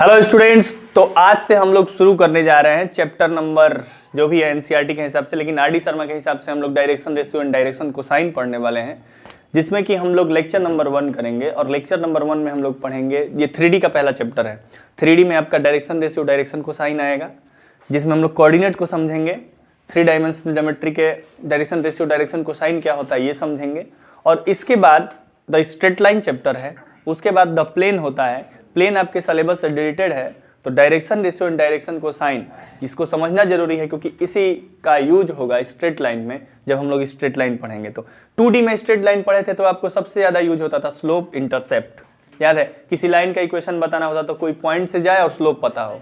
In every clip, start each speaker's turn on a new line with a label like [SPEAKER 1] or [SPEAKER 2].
[SPEAKER 1] Hello students, तो आज से हम लोग शुरू करने जा रहे हैं चैप्टर नंबर जो भी है एनसीईआरटी के हिसाब से, लेकिन आरडी शर्मा के हिसाब से हम लोग direction ratio and direction cosine पढ़ने वाले हैं, जिसमें कि हम लोग लेक्चर नंबर 1 करेंगे। और लेक्चर नंबर 1 में हम लोग पढ़ेंगे, ये 3D का पहला चैप्टर है। 3D में आपका डायरेक्शन रेशियो डायरेक्शन कोसाइन आएगा, जिसमें हम लोग कोऑर्डिनेट को समझेंगे, 3 डायमेंशनल ज्योमेट्री के डायरेक्शन रेशियो डायरेक्शन कोसाइन क्या होता है ये समझेंगे। और इसके बाद द स्ट्रेट लाइन चैप्टर है, उसके बाद द प्लेन होता है। प्लेन आपके सिलेबस से डिलीटेड है, तो direction ratio and direction cosine इसको समझना जरूरी है, क्योंकि इसी का यूज होगा स्ट्रेट लाइन में जब हम लोग स्ट्रेट लाइन पढ़ेंगे। तो 2D में स्ट्रेट लाइन पढ़े थे तो आपको सबसे ज्यादा यूज होता था स्लोप इंटरसेप्ट। याद है, किसी लाइन का इक्वेशन बताना होता तो कोई पॉइंट से जाए और स्लोप पता हो,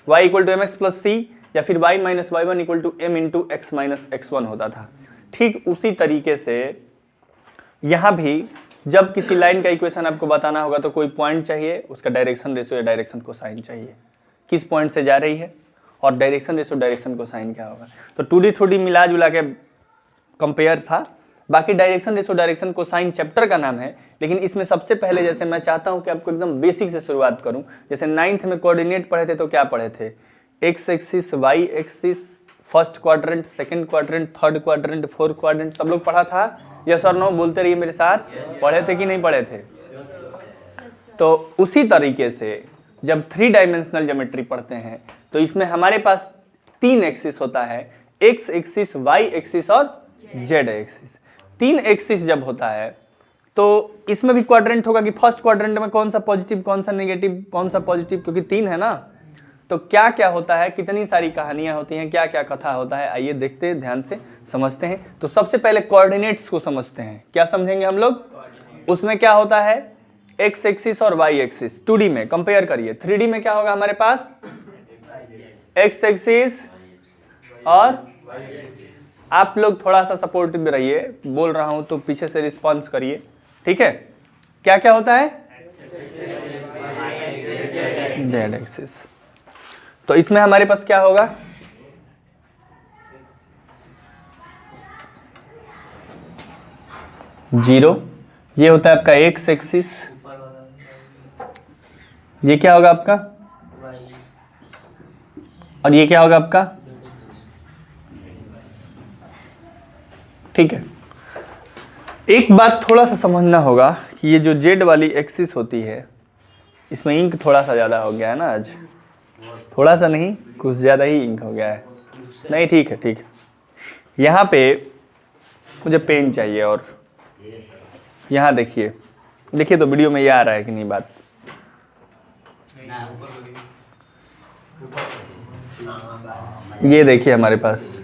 [SPEAKER 1] y = mx + c या फिर y - y1 = m × x - x1 होता था। ठीक उसी तरीके से यहाँ भी जब किसी लाइन का इक्वेशन आपको बताना होगा तो कोई पॉइंट चाहिए, उसका डायरेक्शन रेशियो या डायरेक्शन कोसाइन चाहिए, किस पॉइंट से जा रही है और डायरेक्शन रेशियो डायरेक्शन कोसाइन क्या होगा। तो 2D 3D मिला जुला के कंपेयर था। बाकी direction ratio direction cosine chapter का नाम है, लेकिन इसमें सबसे पहले जैसे मैं चाहता हूं कि आपको एकदम बेसिक से शुरुआत करूं। जैसे 9th में कोऑर्डिनेट पढ़े थे तो क्या पढ़े थे, X axis, Y axis, first quadrant, second quadrant, third quadrant, fourth quadrant, सब लोग पढ़ा था। यस और नो बोलते रहिए मेरे साथ, पढ़े थे कि नहीं पढ़े थे। तो उसी तरीके से जब 3 डायमेंशनल ज्योमेट्री पढ़ते हैं तो इसमें हमारे पास 3 एक्सिस होता है, एक्स एक्सिस, वाई एक्सिस और जेड एक्सिस। 3 एक्सिस जब होता है तो इसमें भी क्वाड्रेंट होगा कि फर्स्ट क्वाड्रेंट में कौन सा पॉजिटिव, कौन सा नेगेटिव, कौन सा पॉजिटिव, क्योंकि 3 है ना। तो क्या क्या होता है, कितनी सारी कहानियां होती हैं, क्या क्या कथा होता है, आइए देखते हैं, ध्यान से समझते हैं। तो सबसे पहले कोऑर्डिनेट्स को समझते हैं। क्या समझेंगे हम लोग, उसमें क्या होता है, एक्स एक्सिस और वाई एक्सिस 2D में कंपेयर करिए। 3D में क्या होगा हमारे पास, एक्स एक्सिस और आप लोग थोड़ा सा सपोर्टिव रहिए, बोल रहा हूं तो पीछे से रिस्पॉन्स करिए, ठीक है। क्या क्या होता है, जेड एक्सिस। तो इसमें हमारे पास क्या होगा, जीरो, ये होता है आपका एक्स एक्सिस, ये क्या होगा आपका, और ये क्या होगा आपका, ठीक है। एक बात थोड़ा सा समझना होगा कि ये जो जेड वाली एक्सिस होती है, इसमें इंक थोड़ा सा ज्यादा हो गया है ना आज, थोड़ा सा नहीं कुछ ज्यादा ही इंक हो गया है, नहीं ठीक है ठीक है। यहाँ पे मुझे पेन चाहिए, और यहाँ देखिए देखिए तो वीडियो में ये आ रहा है कि नहीं बात, ये देखिए हमारे पास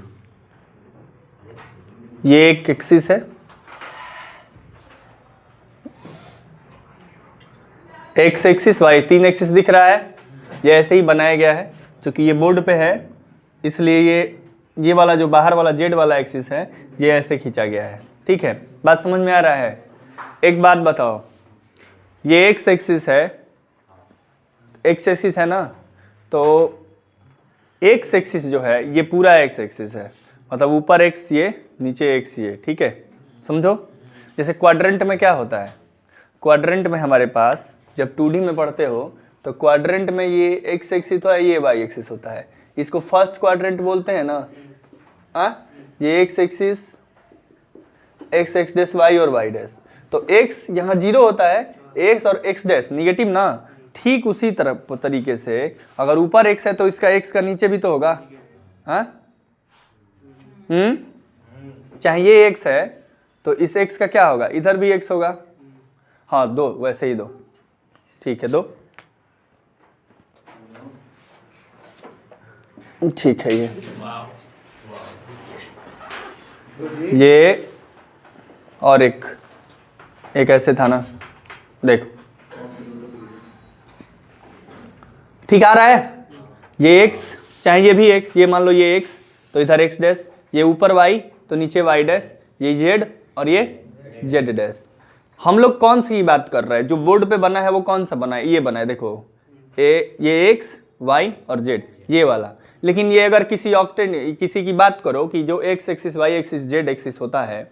[SPEAKER 1] ये एक एक्सिस है, एक्स एक्सिस, वाई, 3 एक्सिस दिख रहा है। ये ऐसे ही बनाया गया है, क्योंकि ये बोर्ड पे है इसलिए ये वाला जो बाहर वाला जेड वाला एक्सिस है ये ऐसे खींचा गया है, ठीक है। बात समझ में आ रहा है। एक बात बताओ, ये एक्स एक्सिस है, एक्स एक्सिस है ना, तो एक्स एक्सिस जो है ये पूरा एक्स एक्सिस है, मतलब ऊपर एक्स ये, नीचे एक्स ये, ठीक है, समझो। जैसे क्वाड्रेंट में क्या होता है, क्वाड्रेंट में हमारे पास जब 2D में पढ़ते हो तो क्वाड्रेंट में ये एक्स एक्सिस होता है, ये वाई एक्सिस होता है, इसको फर्स्ट क्वाड्रेंट बोलते हैं ना। ये X axis, X X dash Y और वाई डैश, तो एक्स यहाँ 0 होता है, एक्स और एक्स डैश निगेटिव ना। ठीक उसी तरह तरीके से अगर ऊपर एक्स है तो इसका एक्स का नीचे भी तो होगा, चाहे ये एक्स है तो इस एक्स का क्या होगा, इधर भी एक्स होगा। हाँ दो, वैसे ही दो, ठीक है दो, ठीक है। ये और एक ऐसे था ना, देखो ठीक आ रहा है। ये x, चाहे ये भी x, ये मान लो ये x, तो इधर x डैश, ये ऊपर y तो नीचे y डैश, ये z और ये z डैश। हम लोग कौन सी बात कर रहे हैं, जो बोर्ड पे बना है वो कौन सा बना है, ये बना है, देखो ये x, y और z ये वाला। लेकिन ये अगर किसी की बात करो कि जो x axis, y axis, z axis होता है,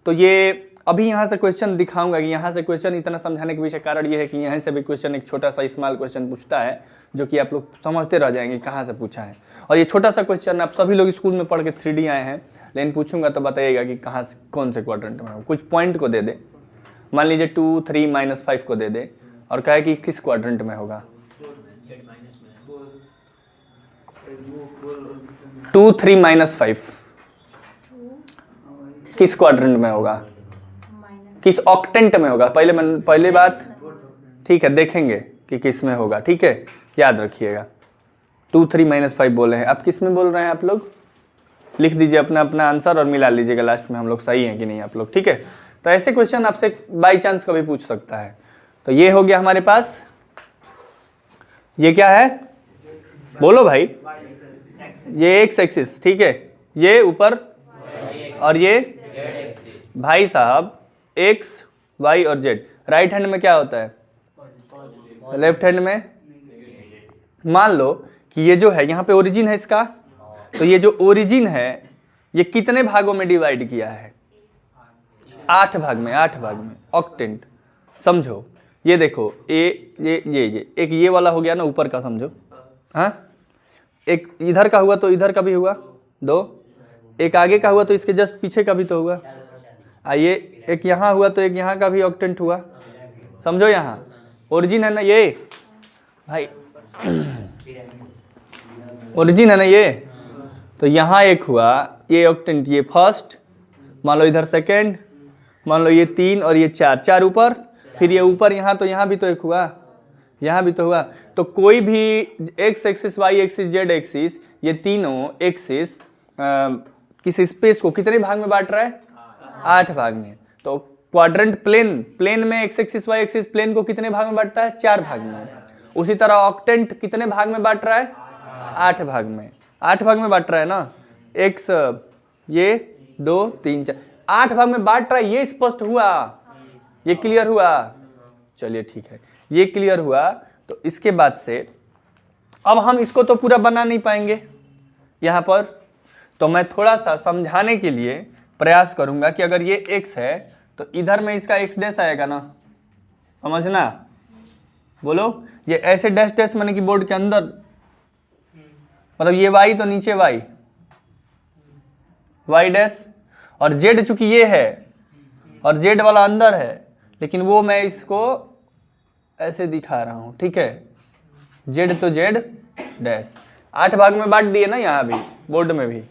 [SPEAKER 1] तो ये अभी यहाँ से क्वेश्चन दिखाऊंगा कि यहाँ से क्वेश्चन इतना समझाने के पीछे कारण ये है कि यहाँ से भी क्वेश्चन एक छोटा सा स्मॉल क्वेश्चन पूछता है जो कि आप लोग समझते रह जाएंगे कहाँ से पूछा है। और ये छोटा सा क्वेश्चन आप सभी लोग स्कूल में पढ़ के 3D आए हैं, लेकिन पूछूंगा तो बताइएगा कि कहाँ से कौन से क्वाड्रेंट में हो। कुछ पॉइंट को दे दे, मान लीजिए 2, 3, -5 को दे दे और कहे कि किस क्वाड्रेंट में होगा। 2, 3, -5 किस क्वाड्रेंट में होगा, किस ऑक्टेंट में होगा। पहले बात ठीक है, देखेंगे कि किस में होगा। ठीक है, याद रखिएगा। 2, 3, -5 बोले हैं, अब किस में बोल रहे हैं आप लोग, लिख दीजिए अपना अपना आंसर और मिला लीजिएगा लास्ट में हम लोग सही हैं कि नहीं आप लोग। ठीक है, तो ऐसे क्वेश्चन आपसे बाई चांस कभी पूछ सकता है। तो ये हो गया हमारे पास, ये क्या है बोलो भाई, ये एक्स एक्सिस। ठीक है, ये ऊपर और ये भाई साहब एक्स, वाई और जेड। राइट हैंड में क्या होता है, लेफ्ट हैंड में। मान लो कि ये जो है यहाँ पे ओरिजिन है इसका, तो ये जो ओरिजिन है ये कितने भागों में डिवाइड किया है, 8 भाग में, 8 भाग में ऑक्टेंट। समझो, ये देखो ये एक ये वाला हो गया ना ऊपर का, समझो। हाँ, एक इधर का हुआ तो इधर का भी हुआ 2, एक आगे का हुआ तो इसके जस्ट पीछे का भी तो हुआ। आइए, एक यहाँ हुआ तो एक यहाँ का भी ऑक्टेंट हुआ। समझो, यहाँ ओरिजिन है ना ये भाई, ओरिजिन है ना ये, तो यहाँ एक हुआ ये ऑक्टेंट, ये फर्स्ट, मान लो इधर सेकेंड, मान लो ये 3 और ये 4, 4 ऊपर, फिर ये ऊपर यहाँ, तो यहाँ भी तो एक हुआ, यहाँ भी तो हुआ। तो कोई भी X axis, Y axis, Z axis, ये तीनों एक्सिस किस स्पेस को कितने भाग में बांट रहा है, 8 भाग में। तो क्वाड्रेंट प्लेन में X axis, Y axis plane को कितने भाग में बांटता है, 4 भाग में। उसी तरह ऑक्टेंट कितने भाग में बांट रहा है, 8 भाग में। 8 भाग में बांट रहा है ना, एक्स ये 2, 3, 4, 8 भाग में बांट रहा है। ये स्पष्ट हुआ, ये क्लियर हुआ। चलिए ठीक है, ये क्लियर हुआ। तो इसके बाद से अब हम इसको तो पूरा बना नहीं पाएंगे यहाँ पर, तो मैं थोड़ा सा समझाने के लिए प्रयास करूंगा कि अगर ये x है तो इधर में इसका x डैश आएगा ना, समझना। बोलो, ये ऐसे डैश डैश माने कि बोर्ड के अंदर, मतलब ये y तो नीचे y डैश, और z चूंकि ये है और z वाला अंदर है, लेकिन वो मैं इसको ऐसे दिखा रहा हूं। ठीक है, z तो z डैश। 8 भाग में बांट दिए ना, यहाँ भी बोर्ड में भी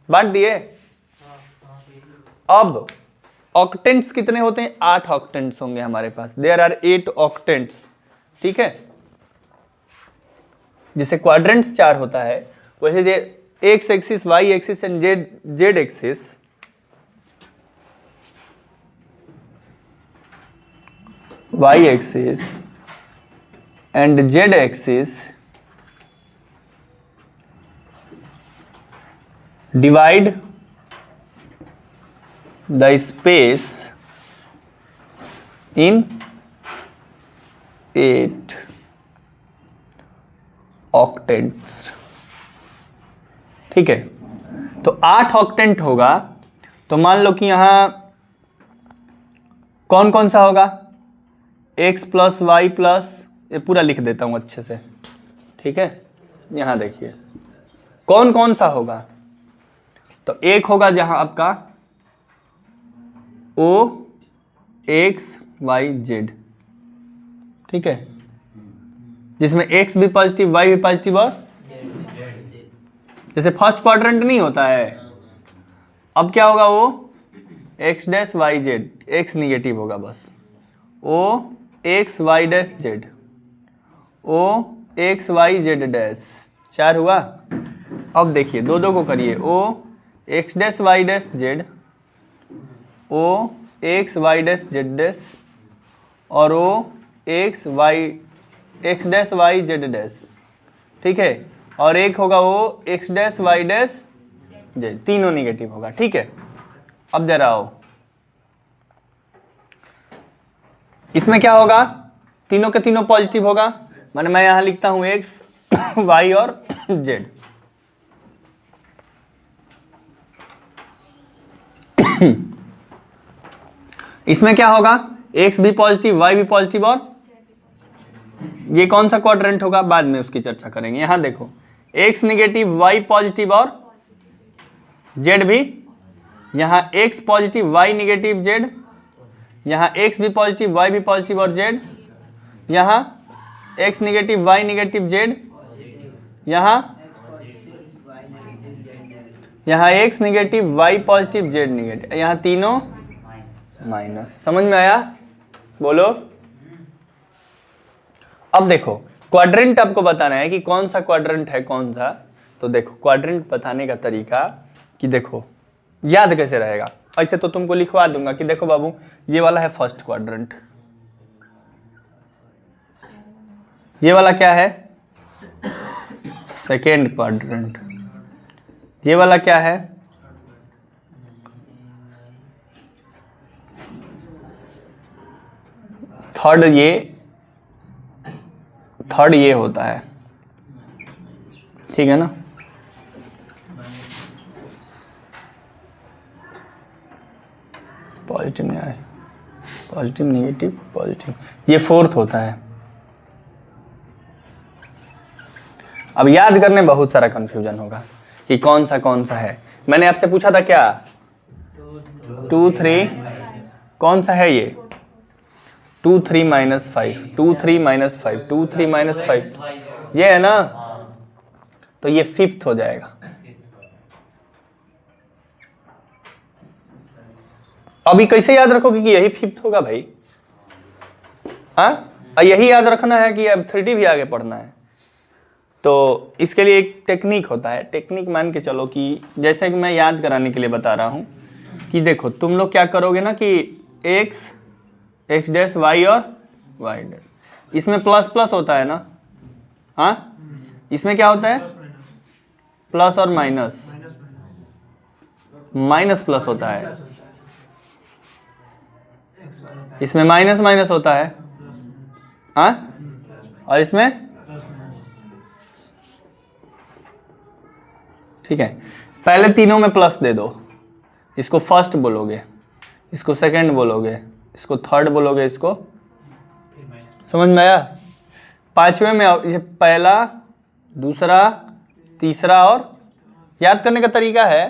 [SPEAKER 1] बांट दिए। अब ऑक्टेंट्स कितने होते हैं, 8 ऑक्टेंट्स होंगे हमारे पास। There are 8 octants. ठीक है, जिसे क्वाड्रेंट्स 4 होता है, वैसे X axis, Y axis and Z axis, Y axis and Z axis divide the space in 8 octants। ठीक है, तो 8 ऑक्टेंट होगा। तो मान लो कि यहां कौन कौन सा होगा, x प्लस वाई प्लस, ये पूरा लिख देता हूं अच्छे से। ठीक है, यहां देखिए कौन कौन सा होगा। तो एक होगा जहां आपका O एक्स वाई जेड। ठीक है, जिसमें x भी पॉजिटिव, y भी पॉजिटिव और जैसे फर्स्ट क्वाड्रेंट नहीं होता है, अब क्या होगा, O X dash Y Z, x negative होगा बस, O X Y dash Z, O X Y Z dash. 4 हुआ। अब देखिए दो दो को करिए, O X dash Y dash Z, O X Y dash Z dash, और O X dash Y Z dash. ठीक है, और एक होगा O X dash Y dash Z, तीनों निगेटिव होगा। ठीक है, अब जरा आओ, इसमें क्या होगा, तीनों के तीनों पॉजिटिव होगा। माने मैं यहां लिखता हूं एक्स वाई और जेड। इसमें क्या होगा, x भी पॉजिटिव, y भी पॉजिटिव, और ये कौन सा क्वाड्रेंट होगा बाद में उसकी चर्चा करेंगे। यहां देखो x निगेटिव, y पॉजिटिव और z भी, यहां x positive, y negative, z, यहां x भी पॉजिटिव, y भी पॉजिटिव और z, यहां x negative, y negative, z, यहां x negative, y positive, z negative, यहां तीनों माइनस। समझ में आया? बोलो। अब देखो क्वाड्रेंट आपको बताना है कि कौन सा क्वाड्रेंट है कौन सा। तो देखो क्वाड्रेंट बताने का तरीका कि देखो याद कैसे रहेगा, ऐसे तो तुमको लिखवा दूंगा कि देखो बाबू ये वाला है फर्स्ट क्वाड्रेंट, ये वाला क्या है सेकेंड क्वाड्रेंट, ये वाला क्या है थर्ड, ये होता है, ठीक है ना। पॉजिटिव नहीं आए, पॉजिटिव नेगेटिव पॉजिटिव, ये फोर्थ होता है। अब याद करने बहुत सारा कंफ्यूजन होगा कि कौन सा है। मैंने आपसे पूछा था क्या 2 3, कौन सा है ये 2 3 माइनस 5, 2 3 माइनस 5, 2 3 माइनस 5, ये है ना। तो ये फिफ्थ हो जाएगा। अभी कैसे याद रखोगे कि यही फिफ्थ होगा भाई? हाँ, यही याद रखना है कि अब 3D भी आगे पढ़ना है। तो इसके लिए एक टेक्निक होता है, टेक्निक मान के चलो कि जैसे कि मैं याद कराने के लिए बता रहा हूं कि देखो तुम लोग क्या करोगे ना कि x डैश y और y डैश, इसमें प्लस प्लस होता है ना। हाँ, इसमें क्या होता है प्लस और माइनस, माइनस प्लस होता है, इसमें माइनस माइनस होता है। हाँ, और इसमें ठीक है, पहले तीनों में प्लस दे दो, इसको फर्स्ट बोलोगे, इसको सेकंड बोलोगे, इसको थर्ड बोलोगे, इसको समझ में आया। पांचवें में ये पहला दूसरा तीसरा, और याद करने का तरीका है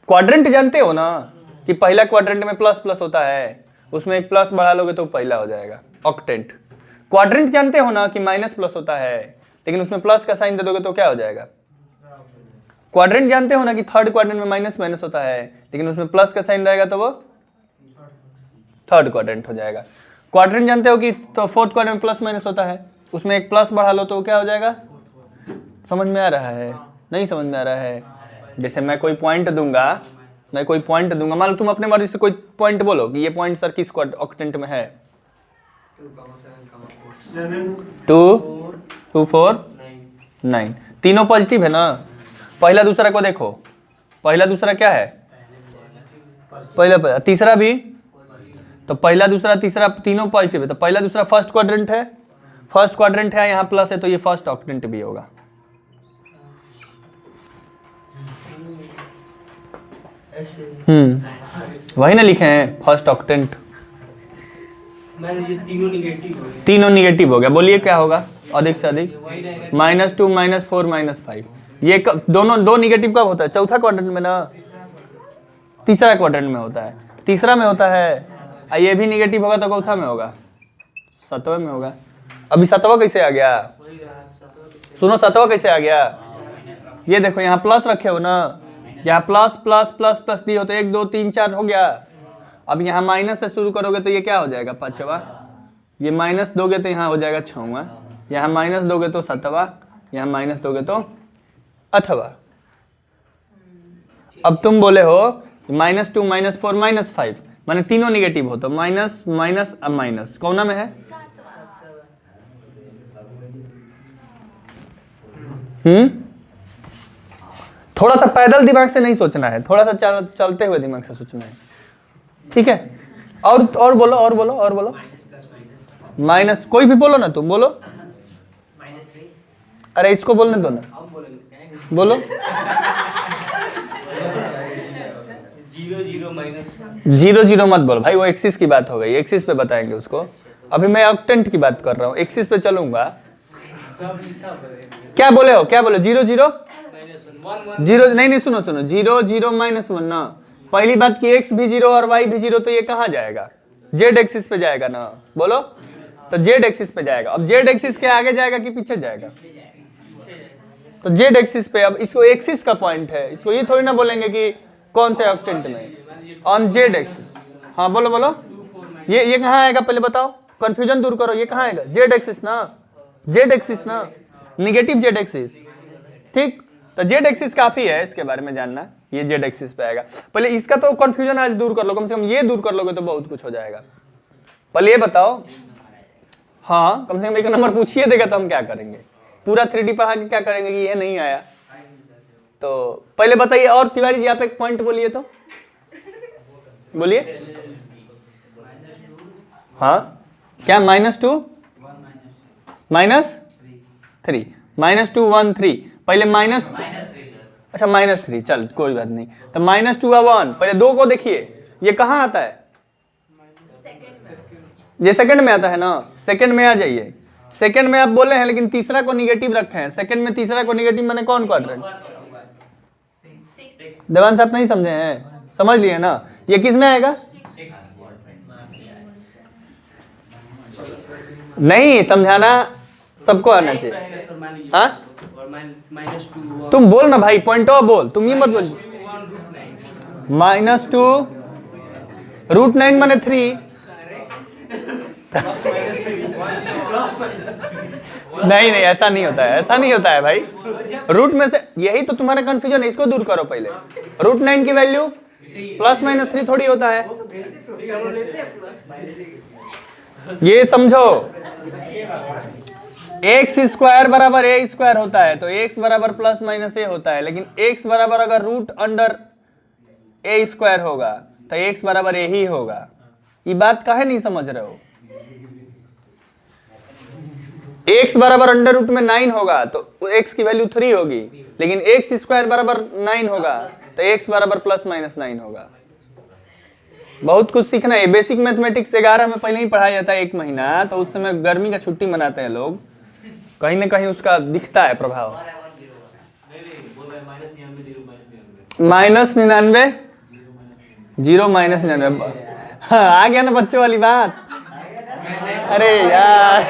[SPEAKER 1] क्वाड्रेंट जानते हो ना कि पहला क्वाड्रेंट में प्लस प्लस होता है, उसमें एक प्लस बढ़ा लोगे तो पहला हो जाएगा ऑक्टेंट। क्वाड्रेंट जानते हो ना कि माइनस प्लस होता है लेकिन उसमें प्लस का साइन दे दोगे तो क्या हो जाएगा। क्वाड्रेंट जानते हो ना कि थर्ड क्वाड्रेंट में माइनस माइनस होता है लेकिन उसमें प्लस का साइन रहेगा तो वो थर्ड क्वाड्रेंट हो जाएगा। क्वाड्रेंट जानते हो कि तो फोर्थ क्वाड्रेंट में प्लस माइनस होता है, उसमें एक प्लस बढ़ा लो तो क्या हो जाएगा। समझ में आ रहा है? नहीं समझ में आ रहा है? जैसे मैं कोई पॉइंट दूंगा, मान लो तुम अपने मर्जी से कोई पॉइंट बोलो कि ये पॉइंट सर किस ऑक्टेंट में है। 2 2 4 9, तीनों पॉजिटिव है ना। पहला दूसरा को देखो, पहला दूसरा क्या है, पहला तीसरा भी, तो पहला दूसरा तीसरा तीनों पॉजिटिव है, तो पहला दूसरा फर्स्ट क्वाड्रेंट है, यहाँ प्लस है तो ये फर्स्ट ऑक्टेंट भी होगा। वही ना लिखे हैं फर्स्ट ऑक्टेंट। तीनों निगेटिव हो गया, बोलिए क्या होगा अधिक से अधिक -2 -4 -5। ये दोनों दो निगेटिव कब होता है? चौथा क्वाड्रेंट में ना, तीसरा क्वाड्रेंट में होता है, तीसरा में होता है। ये भी निगेटिव होगा तो चौथा में होगा, सातवें में होगा। अभी सातवां कैसे आ गया? सुनो सातवां कैसे आ गया? ये देखो यहाँ प्लस रखे हो ना, यहाँ प्लस प्लस प्लस प्लस दिए हो तो 1 2 3 4 हो गया। अब यहाँ माइनस से शुरू करोगे तो ये क्या हो जाएगा पांचवा, ये माइनस दोगे तो यहाँ हो जाएगा छठवां, यहाँ माइनस दोगे तो सातवां, यहाँ माइनस दोगे तो आठवां। अब तुम बोले हो -2 -4 -5, माने तीनों निगेटिव हो तो माइनस माइनस अब माइनस कौना में है? थोड़ा सा पैदल दिमाग से नहीं सोचना है, थोड़ा सा चलते हुए दिमाग से सोचना है, ठीक है। और बोलो माइनस, कोई भी बोलो ना, तुम बोलो। अरे इसको बोलने दो ना, बोलो। जीरो जीरो मत बोलो भाई, वो एक्सिस की बात हो गई, एक्सिस पे बताएंगे उसको। अभी मैं ऑक्टेंट की बात कर रहा हूँ, एक्सिस पे चलूंगा। क्या बोले हो, क्या बोले? जीरो जीरो जीरो, नहीं नहीं, सुनो सुनो, जीरो जीरो माइनस वन ना। पहली बात की एक्स भी जीरो और वाई भी जीरो, तो ये कहाँ जाएगा? जेड एक्सिस पे जाएगा ना, बोलो। तो जेड एक्सिस पे जाएगा। अब जेड एक्सिस के आगे जाएगा कि पीछे जाएगा? तो जेड एक्सिस पे। अब इसको एक्सिस का पॉइंट है, इसको ये थोड़ी ना बोलेंगे कि कौन से ऑक्टेंट में, ऑन जेड एक्सिस। हाँ बोलो बोलो, ये कहाँ आएगा पहले बताओ, कंफ्यूजन दूर करो। ये कहाँ आएगा? जेड एक्सिस ना, जेड एक्सिस ना, निगेटिव जेड एक्सिस। ठीक, तो जेड एक्सिस काफी है इसके बारे में जानना, ये जेड एक्सिस पे आएगा। पहले इसका तो कंफ्यूजन आज दूर कर लो, कम से कम ये दूर कर लोगे तो बहुत कुछ हो जाएगा। पहले ये बताओ, हाँ कम से कम एक नंबर पूछिए देगा तो हम क्या करेंगे, पूरा 3D पढ़ा के क्या करेंगे कि ये नहीं आया। तो पहले बताइए। और तिवारी जी आप एक पॉइंट बोलिए तो, बोलिए। हाँ क्या? -2 -3 -2 1 3, पहले माइनस, अच्छा -3, चल कोई बात नहीं। तो -2 और 1, पहले 2 को देखिए, ये कहाँ आता है? ये सेकंड में आता है ना, सेकंड में आ जाइए। सेकंड में आप बोले हैं लेकिन तीसरा को निगेटिव रखे हैं। सेकंड में तीसरा को निगेटिव मैंने कौन क्वाड्रेंट? देवांश आप नहीं समझे हैं, समझ लिए ना। ये किस में आएगा? नहीं समझाना सबको आना चाहिए। हाँ तुम बोल ना भाई, पॉइंट ऑफ बोल, तुम ये मत बोल। -2 √9 माने 3। नहीं नहीं ऐसा नहीं होता है, ऐसा नहीं होता है भाई। रूट में से, यही तो तुम्हारा कंफ्यूजन है, इसको दूर करो पहले। √9 की वैल्यू +-3 थोड़ी होता है, ये समझो। x² बराबर a² होता है, तो x बराबर +-a होता है, लेकिन x बराबर अगर √a² होगा तो x बराबर a ही होगा। ये बात काहे नहीं समझ रहे हो? x बराबर √9 होगा तो x की वैल्यू 3 होगी, लेकिन x² बराबर 9 होगा तो x बराबर +-9 होगा। बहुत कुछ सीखना है। बेसिक मैथमेटिक्स 11 में पहले ही पढ़ाया जाता है 1 महीना, तो उस समय गर्मी का छुट्टी मनाते हैं लोग, कहीं ना कहीं उसका दिखता है प्रभाव। -99 0 -99, हाँ आ गया ना बच्चों वाली बात। अरे यार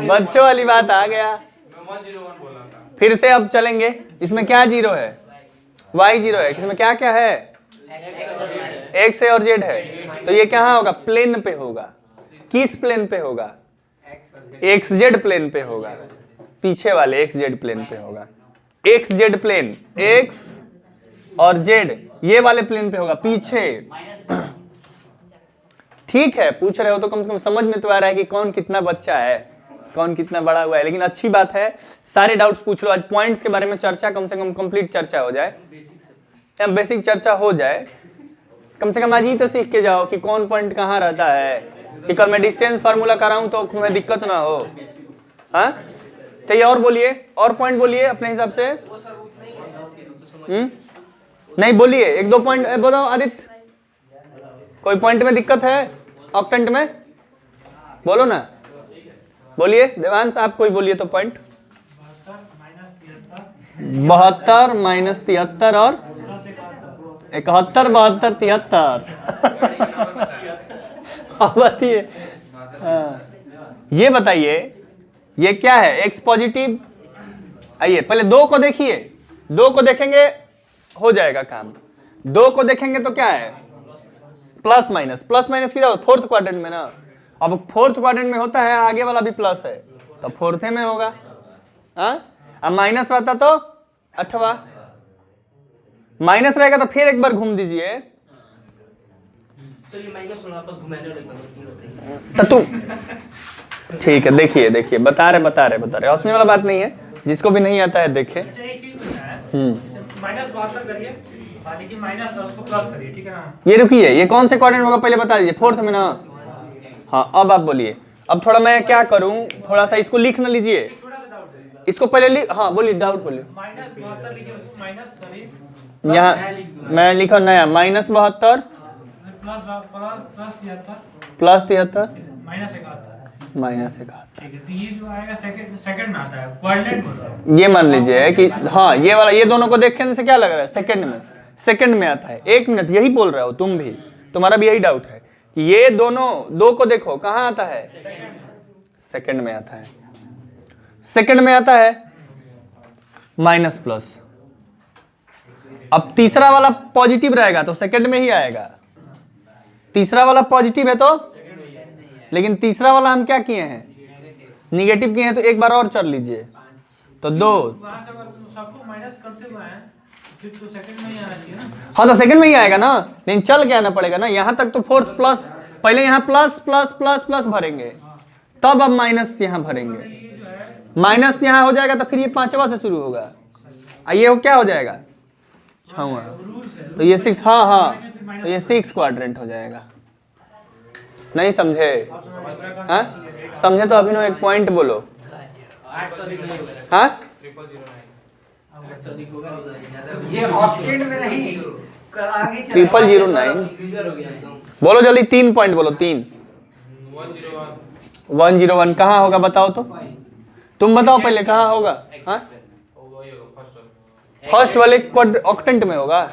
[SPEAKER 1] बच्चों वाली बात आ गया। फिर से अब चलेंगे। इसमें क्या जीरो है? y जीरो है। इसमें क्या क्या है? x है और z है। तो ये कहाँ होगा? प्लेन पे होगा। किस प्लेन पे होगा? xz प्लेन पे होगा, पीछे वाले xz प्लेन पे होगा। xz प्लेन, x और z ये वाले प्लेन पे होगा, पीछे। ठीक है, पूछ रहे हो तो कम से कम समझ में तो आ रहा है कि कौन कितना बच्चा है, कौन कितना बड़ा हुआ है। लेकिन अच्छी बात है, सारे डाउट्स पूछ लो। आज पॉइंट्स के बारे में चर्चा कम से कम कंप्लीट चर्चा हो जाए, या बेसिक चर्चा हो जाए। कम से कम आज ही तो सीख के जाओ कि कौन पॉइंट कहाँ रहता है, कि कल मैं डिस्टेंस फार्मूला कराऊं तो तुम्हें दिक्कत ना हो। हाँ चाहिए और बोलिए, और पॉइंट बोलिए अपने हिसाब से। नहीं बोलिए, 1-2 पॉइंट बताओ आदित्य। कोई पॉइंट में दिक्कत है ऑक्टेंट में? बोलो ना, बोलिए। देवांश आप कोई बोलिए तो पॉइंट। 72 -73 और 71 72 73। बताइए, ये बताइए ये क्या है? x positive. आइए पहले 2 को देखिए, 2 को देखेंगे हो जाएगा काम। 2 को देखेंगे तो क्या है? प्लस माइनस किधर होता? 4th क्वाड्रेंट में ना। अब 4th क्वाड्रेंट में होता है, आगे वाला भी प्लस है तो 4th में होगा। अब माइनस रहता तो 8वां, माइनस रहेगा तो फिर एक बार घूम दीजिए। तो तुम ठीक है, देखिए देखिए, बता रहे हंसने वाला बात नहीं है, जिसको भी नहीं आता है देखे। ये रुकिए, ये कौन से क्वाड्रेंट होगा पहले बता दीजिए। 4th में ना। हाँ अब आप बोलिए। अब थोड़ा मैं क्या करूं, थोड़ा सा इसको लिख ना लीजिए, इसको पहले हाँ बोलिए, डाउट बोलिए।
[SPEAKER 2] -72
[SPEAKER 1] यहाँ मैं लिखा नया -72
[SPEAKER 2] प्लस 73
[SPEAKER 1] -71।
[SPEAKER 2] ठीक है, तो ये जो आएगा सेकंड में आता है, कोऑर्डिनेट बोल रहा हूं।
[SPEAKER 1] ये मान लीजिए कि हाँ ये वाला, ये दोनों को देखने से क्या लग रहा है, सेकंड में आता है। 1 मिनट, यही बोल रहे हो तुम भी, तुम्हारा भी यही डाउट है कि ये दोनों दो को देखो कहाँ आता है, सेकंड में आता है। सेकंड में आता है माइनस प्लस। अब तीसरा वाला पॉजिटिव रहेगा तो सेकंड में ही आएगा। तीसरा वाला पॉजिटिव है तो, लेकिन तीसरा वाला हम क्या किए हैं, निगेटिव किए हैं, तो एक बार और चल लीजिए तो 2।
[SPEAKER 2] वहां से अगर सबको माइनस करते हुए हैं फिर तो सेकंड में ही आना चाहिए ना।
[SPEAKER 1] हाँ तो सेकंड में ही आएगा ना, लेकिन चल के आना पड़ेगा ना। यहां तक तो फोर्थ प्लस, पहले यहाँ प्लस प्लस प्लस प्लस भरेंगे, तब अब माइनस यहाँ भरेंगे। माइनस यहाँ हो जाएगा तो फिर ये 5वां से शुरू होगा, ये क्या हो जाएगा, 6वां। तो ये 6, हाँ तो ये 6 क्वाड्रेंट हो जाएगा। नहीं समझे? हाँ समझे तो अभी एक पॉइंट बोलो। हाँ
[SPEAKER 3] ये ऑक्टेट में नहीं, आगे
[SPEAKER 1] 0009 बोलो जल्दी, 3 पॉइंट बोलो। 3 101 कहाँ होगा बताओ तो, तुम बताओ पहले कहाँ होगा। हाँ फर्स्ट वाले ऑक्टेंट में होगा,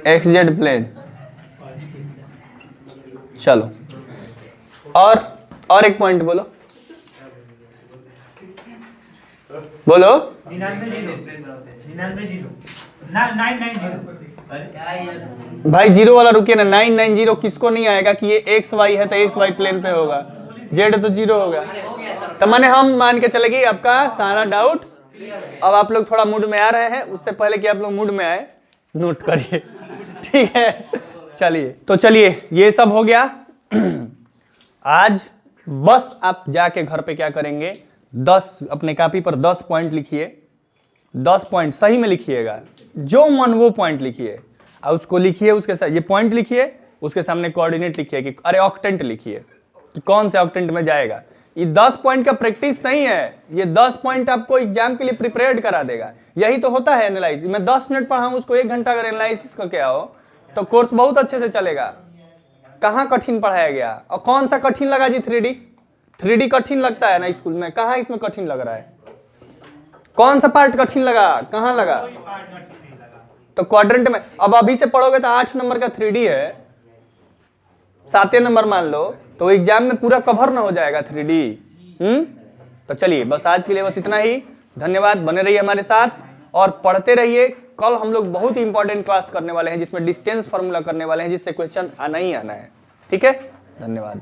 [SPEAKER 1] XZ प्लेन। चलो और एक पॉइंट बोलो, बोलो
[SPEAKER 2] 990
[SPEAKER 1] भाई। 0 वाला रुकिए ना, 990 किसको नहीं आएगा कि ये XY है तो XY प्लेन पे होगा, Z तो 0 होगा। तो माने हम मान के चलेगी आपका सारा डाउट। अब आप लोग थोड़ा मूड में आ रहे हैं, उससे पहले कि आप लोग मूड में आए नोट करिए, ठीक है। चलिए तो चलिए ये सब हो गया। आज बस आप जाके घर पे क्या करेंगे, 10 अपने कॉपी पर 10 पॉइंट लिखिए। 10 पॉइंट सही में लिखिएगा, जो मन वो पॉइंट लिखिए और उसको लिखिए, उसके साथ ये पॉइंट लिखिए, उसके सामने कोऑर्डिनेट लिखिए कि अरे ऑक्टेंट लिखिए कि कौन से ऑक्टेंट में जाएगा। ये 10 पॉइंट का प्रैक्टिस नहीं है, ये 10 पॉइंट आपको एग्जाम के लिए प्रिपेयर्ड करा देगा। यही तो होता है एनालाइसिस। मैं 10 मिनट पढ़ाऊं, उसको 1 घंटा अगर एनालाइसिस करके आओ तो कोर्स बहुत अच्छे से चलेगा। कहाँ कठिन पढ़ाया गया और कौन सा कठिन लगा जी? 3D कठिन लगता है ना स्कूल में, कहाँ इसमें कठिन लग रहा है? कौन सा पार्ट कठिन लगा, कहाँ लगा? तो क्वाड्रेंट में अब अभी से पढ़ोगे तो 8 नंबर का 3D है, 7 नंबर मान लो, तो एग्जाम में पूरा कवर ना हो जाएगा 3D। तो चलिए बस आज के लिए बस इतना ही। धन्यवाद, बने रहिए हमारे साथ और पढ़ते रहिए। कल हम लोग बहुत ही इंपॉर्टेंट क्लास करने वाले हैं जिसमें डिस्टेंस फार्मूला करने वाले हैं, जिससे क्वेश्चन आना ही आना है। ठीक है, धन्यवाद।